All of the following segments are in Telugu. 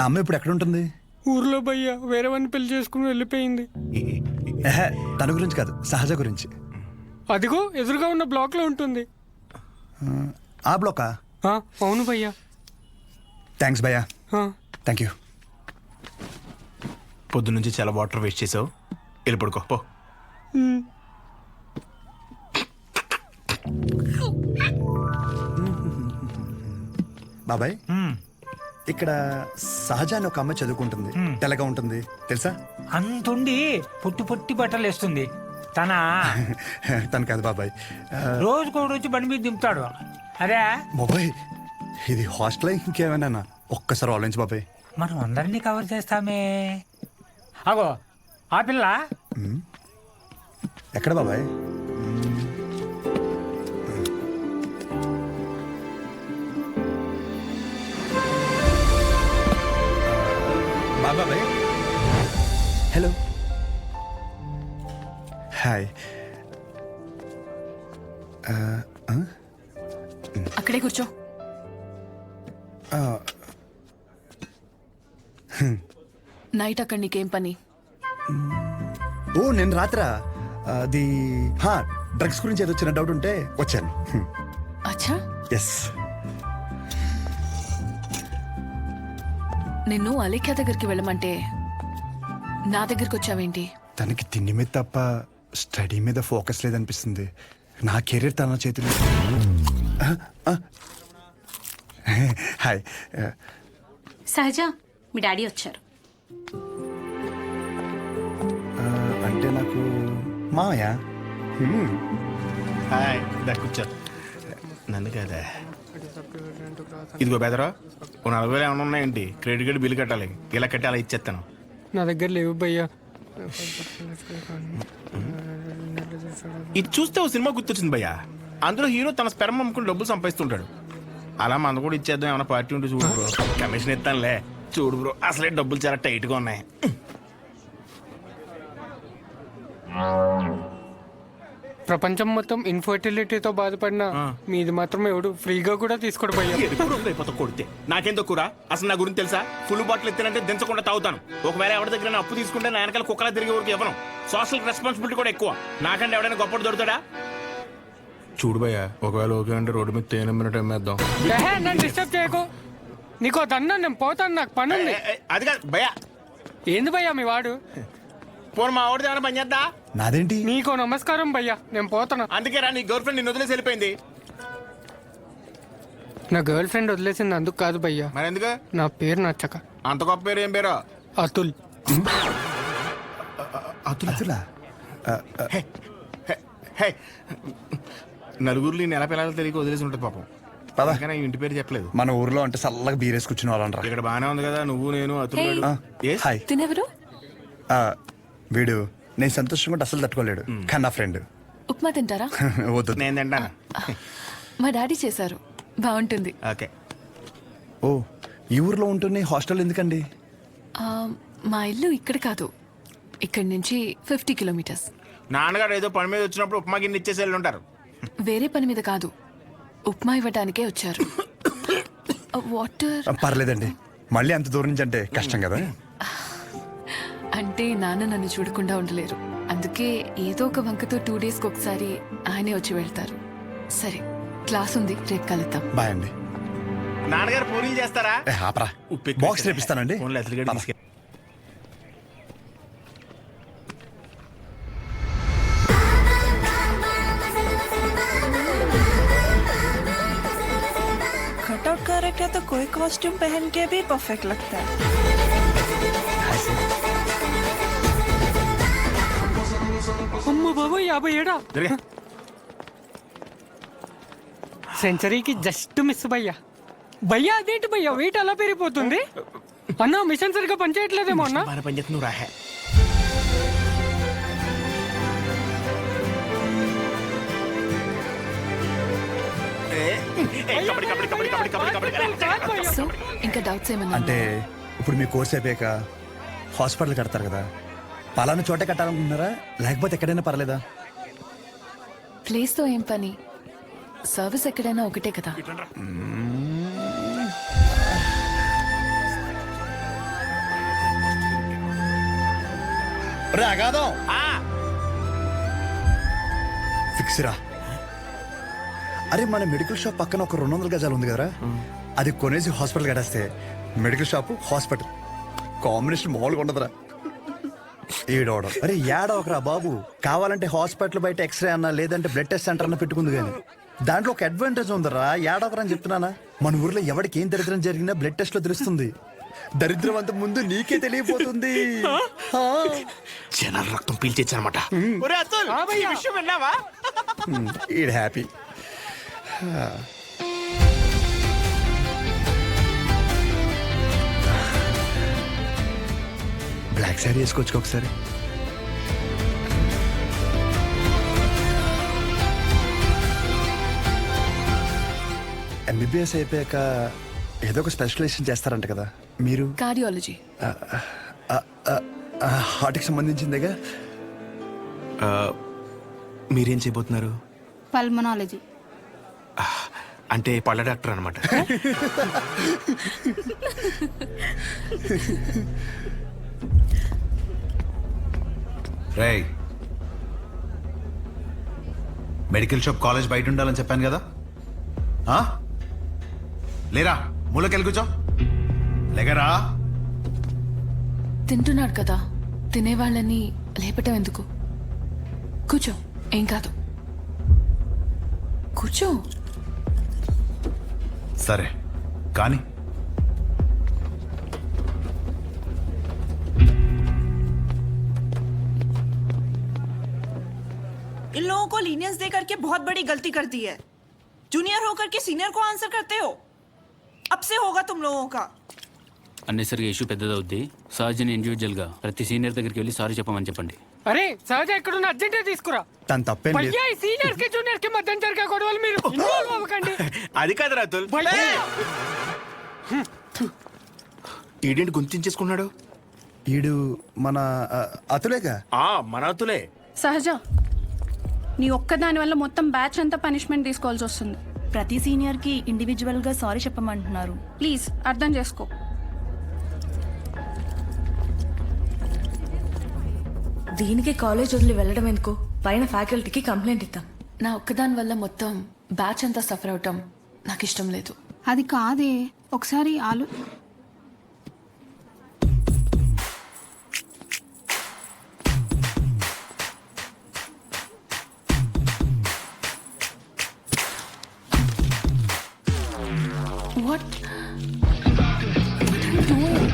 ఆ అమ్మ ఇప్పుడు ఎక్కడ ఉంటుంది? ఊర్లో భయ్యా వేరే వాడిని పెళ్లి చేసుకుని వెళ్ళిపోయింది. ఎహె, తన గురించి కాదు, సహజ గురించి. అదిగో ఎదురుగా ఉన్న బ్లాక్ లో ఉంటుంది. ఆ బ్లోకా? ఆ, అవును భయ్యా. థ్యాంక్స్ భయ్యా. ఆ, థ్యాంక్ యూ. పొద్దునుంచి చాలా వాటర్ వేస్ట్ చేసావు, వెళ్ళి పడుకో పో. ఉమ్. బాబాయ్, ఇక్కడ సహజ అని ఒక అమ్మాయి చదువుకుంటుంది, తెల్లగా ఉంటుంది, తెలుసా? అంతుండి పొట్టి పొట్టి బట్టలు వేస్తుంది. తన తను కాదు బాబాయ్. రోజుకో రోజు బండి మీద దింపుతాడు. అరే బాబాయ్, ఇది హాస్టల్ ఇంకేమైనా? ఒక్కసారి ఆలోచించు బాబాయ్. మనం అందరినీ కవర్ చేస్తామే. అగో ఆ పిల్ల ఎక్కడ బాబాయ్? బాబాయ్, హలో, హాయ్. అక్కడే కూర్చో. నైట్ అక్కడ నీకేం పని? ఓ, నేను రాత్రా అది డ్రగ్స్ గురించి ఏదో చిన్న డౌట్ ఉంటే వచ్చాను. అచ్చా, ఎస్. నిన్ను అలేఖ్య దగ్గరికి వెళ్ళమంటే నా దగ్గరికి వచ్చావేంటి? తనకి తిండి మీద తప్ప స్టడీ మీద ఫోకస్ లేదనిపిస్తుంది. నా కెరీర్ తన చేతిలో. హాయ్. సహజ, మీ డాడీ వచ్చారు. అంటే నాకు మామయ్య. హాయ్, దా కూర్చో. నన్ను కదా. ఇదిగో బెదరా, ఓ 40,000 ఏమైనా ఉన్నాయండి? క్రెడిట్ కార్డు బిల్లు కట్టాలి, ఇలా కట్టి అలా ఇచ్చేస్తాను. నా దగ్గర లేవు భయ్యా. ఇది చూస్తే ఓ సినిమా గుర్తొచ్చింది భయ్యా. అందులో హీరో తన స్పెర్మ్ అమ్ముకుని డబ్బులు సంపాదిస్తుంటాడు. అలా మన కూడా ఇచ్చేద్దాం, ఏమైనా పార్టీ ఉంటే చూడు బ్రో. కమిషన్ ఇస్తానులే. చూడు బ్రో, అసలే డబ్బులు చాలా టైట్గా ఉన్నాయి. ప్రపంచం మొత్తం ఇన్ఫర్టిలిటీతో బాధపడిన మీది మాత్రం ఎవడు ఫ్రీగా కూడా తీసుకోడు భయ్యా. అయిపోతా కొడితే నాకేం తక్కువ? అసలు నా గురించి తెలుసా? ఫుల్ బాటిల్ ఎత్తానంటే దించకుండా తాగుతాను. ఒకవేళ ఎవరి దగ్గర అప్పు తీసుకుంటే నా వెనకాల కుక్కలా తిరిగే వరకు ఇవ్వను. సోషల్ రెస్పాన్సిబిలిటీ కూడా ఎక్కువ. నాకంటే ఎవడైనా గొప్ప దొరుకుతాడా? చూడు భయ్యా, ఒకవేళ ఓకే అంటే రోడ్డు మీద తేనె మినిట్ అమ్మేద్దాం. నన్ను డిస్టర్బ్ చేయకు. నీకో దన్నా, నేను పోతాను, నాకు పని ఉంది. అది కాదు భయ్యా. ఏంది భయ్యా మీ వాడు? పోను మా ఆవిడ ఏమైనా పని చేద్దా? నాదేంటి? నీకో నమస్కారం భయ్యా, నేను పోతాను. అందుకే రా, నీ గర్ల్ ఫ్రెండ్ నిన్ను వదిలేసి వెళ్ళిపోయింది. నా గర్ల్ ఫ్రెండ్ వదిలేసింది అందుకు కాదు భయ్యా, మరి ఎందుకు? నా పేరు నచ్చక. అంత గొప్ప పేరు ఏం పేరు? అతుల్. అతులా? నలుగురిలో నెల పిల్లలు తెలియక వదిలేసి ఉంటుంది పాపం. పద. కానీ ఇంటి పేరు చెప్పలేదు. మన ఊర్లో అంటే చల్లగా బీరేసి కూర్చుని వాళ్ళనరా. ఇక్కడ బానే ఉంది కదా, నువ్వు నేను అతులు. హాయ్. తినెవరు? వీడు నేను సంతోషంగా ఉంటే అసలు తట్టుకోలేడు, కానీ నా ఫ్రెండ్. ఉప్మా తింటారా? వద్దు. నేను తింటాను. మా డాడీ చేశారు, బాగుంటుంది. ఓకే. ఓ, ఈ ఊర్లో ఉంటున్న హాస్టల్ ఎందుకండి? ఆ, మా ఇల్లు ఇక్కడ కాదు, ఇక్కడి నుంచి 50 కిలోమీటర్స్. నాన్నగారు ఏదో పని మీద వచ్చినప్పుడు ఉప్మా గిన్నె ఇచ్చేసి వెళ్ళి ఉంటారు. వేరే పని మీద కాదు, ఉప్మా ఇవ్వడానికే వచ్చారు. వాటర్? పర్లేదండి, మళ్ళీ అంత దూరం నుంచి అంటే కష్టం కదా. అంటే నాన్న నన్ను చూడకుండా ఉండలేరు, అందుకే ఏదో ఒక వంకతో 2 డేస్కి ఒకసారి ఆయనే వచ్చి వెళ్తారు. సరే, క్లాస్ ఉంది, రేపు కలుద్దాం. బాయ్ అండి. నాన్నగారు పూరీలు చేస్తారా? ఆపరా, బాక్స్ రేపిస్తానండి. ఫోన్లో అసలు తీసుకెళ్ళి. कटआउट कैरेक्टर तो कोई कॉस्ट्यूम पहन के भी परफेक्ट लगता है. అమ్మ బాబు, 57. జరిగే. సెంచరీకి జస్ట్ మిస్ భయ్యా. భయ్యా అదేంటి భయ్యా, వెయిట్ అలా పెరిగిపోతుంది? అన్న మిషన్ సరిగ్గా పనిచేయట్లేదేమో అన్న. బాగా పని చేస్తున్నావు రాహే. సో ఇంకా డౌట్స్ ఏమన్నా? అంటే ఇప్పుడు మీ కోర్స్ అయిపోయాక హాస్పిటల్ కడతారు కదా, పలానా చోట కట్టాలనుకుంటున్నారా లేకపోతే ఎక్కడైనా పర్లేదా? ప్లేస్తో ఏం పని, సర్వీస్ ఎక్కడైనా ఒకటే కదా. ఒరే అగాదం ఆ, ఫిక్స్ రా. అరే మన మెడికల్ షాప్ పక్కన ఒక 200 గజాలు ఉంది కదరా, అది కొనేసి హాస్పిటల్ కట్టేస్తే మెడికల్ షాప్ హాస్పిటల్ కాంబినేషన్ మామూలుగా ఉండదురా. ఏడవడం అరే ఏడవకరా బాబు, కావాలంటే హాస్పిటల్ బయట ఎక్స్రే అన్నా లేదంటే బ్లడ్ టెస్ట్ సెంటర్ అన్న పెట్టుకుంది కానీ దాంట్లో ఒక అడ్వాంటేజ్ ఉందరా. ఏడవకరా అని చెప్తున్నానా. మన ఊర్లో ఎవరికి ఏం దరిద్రం జరిగినా బ్లడ్ టెస్ట్ లో తెలుస్తుంది. దరిద్రం అంత ముందు నీకే తెలియపోతుంది. జనాల రక్తం పీల్చేచ్చనమాట. ఒరే అతుల్, ఈ విషయం విన్నావా? ఈడ్ హ్యాపీ. బ్లాక్ శారీ వేసుకోవచ్చు ఒకసారి. ఎంబీబీఎస్ అయిపోయాక ఏదో ఒక స్పెషలైజేషన్ చేస్తారంట కదా మీరు. కార్డియాలజీ. హార్ట్కి సంబంధించిందేగా. మీరేం చేయబోతున్నారు? పల్మనాలజీ. అంటే పళ్ళ డాక్టర్ అనమాట. రేయ్, మెడికల్ షాప్ కాలేజ్ బయట ఉండాలని చెప్పాను కదా. ఆ? లేరా, మూలకెళ్ళి కూర్చో. లేగరా. తింటున్నాడు కదా, తినేవాళ్ళని లేపటం ఎందుకు? కూర్చో, ఏం కాదు. కూర్చో. సరే కానీ इन लोगों को लीनियंस दे करके बहुत बड़ी गलती कर दी है। जूनियर होकर के सीनियर को आंसर करते हो। अब से होगा तुम लोगों का। అన్నెసరిగా ఇష్యూ పెద్దదవుద్ది. సహజని ఇండివిజువల్ గా ప్రతి సీనియర్ దగ్గరికి వెళ్ళి సారీ చెప్పమని చెప్పండి. అరే సహజ ఎక్కడున్న అర్జెంటే తీసుకురా. తను తప్పేం లేదు. భయ్యా ఈ సీనియర్ కి జూనియర్ కి మధ్య జరిగే గొడవలు మీరు ఇన్వాల్వ్ అవ్వకండి. అది కాదు అతుల్. భయ్యా ఈడేంటి గుంతించేసుకున్నాడు? ఈడు మన అతులేగా. మన అతులే. సహజ, నీ ఒక్కదాని వల్ల మొత్తం బ్యాచ్ అంతా పనిష్మెంట్ తీసుకోవాల్సి వస్తుంది. ప్రతి సీనియర్ కి ఇండివిజువల్ గా సారీ చెప్పమంటున్నారు. ప్లీజ్ అర్థం చేసుకో. దీనికి కాలేజ్ వదిలి వెళ్ళడం ఎందుకు? పైన ఫ్యాకల్టీకి కంప్లైంట్ ఇద్దాం. నా ఒక్కదాని వల్ల మొత్తం బ్యాచ్ అంతా సఫర్ అవటం నాకు ఇష్టం లేదు. అది కాదే, ఒకసారి What? What are you doing?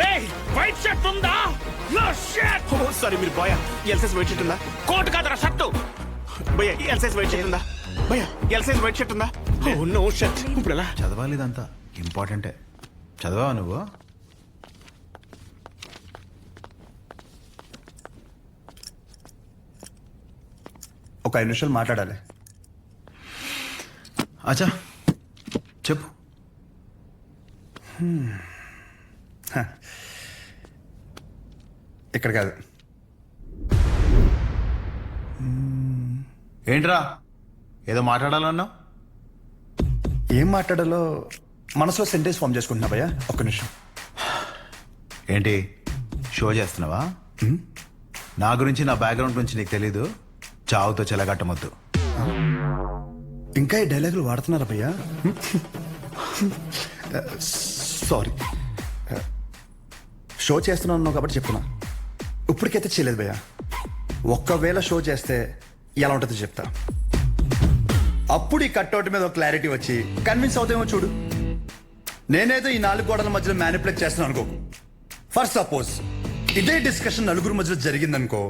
రేయ్, వైట్ షర్ట్ ఉందా? No shirt. ఓ సారీ, మీరు boy. L size white shirt ఉందా? కోట్ కాదరా, షర్ట్. భయ్యా ఎల్ సైజ్ వైట్ షర్ట్ ఉందా? భయ్యా ఎల్ సైజ్ వైట్ షర్ట్ ఉందా? Oh no shirt. ఇప్పుడు ఎలా? చదవాలి, ఇదంతా ఇంపార్టెంటే. చదవా నువ్వు? ఒక 5 నిమిషాలు మాట్లాడాలి. అచ్చా చెప్పు. ఇక్కడ కాదు. ఏంట్రా ఏదో మాట్లాడాలన్నావు? ఏం మాట్లాడాలో మనసులో సెంటెన్స్ ఫామ్ చేసుకుంటున్నా భయ్యా. ఒక్క నిమిషం. ఏంటి షో చేస్తున్నావా? నా గురించి, నా బ్యాక్గ్రౌండ్ గురించి నీకు తెలీదు. చావుతో చెలగట్టమొద్దు. ఇంకా ఈ డైలాగులు వాడుతున్నారా భయ్యా? సారీ, షో చేస్తున్నాను కాబట్టి చెప్తున్నా. ఇప్పటికైతే చేయలేదు భయ్యా. ఒక్కవేళ షో చేస్తే ఎలా ఉంటుందో చెప్తా. అప్పుడు ఈ కట్అవుట్ మీద ఒక క్లారిటీ వచ్చి కన్విన్స్ అవుతామో చూడు. నేనేదో ఈ 4 గోడల మధ్యలో మ్యానిపులేట్ చేస్తున్నాను అనుకోకు. ఫర్ సపోజ్ ఇదే డిస్కషన్ నలుగురు మధ్యలో జరిగిందనుకో,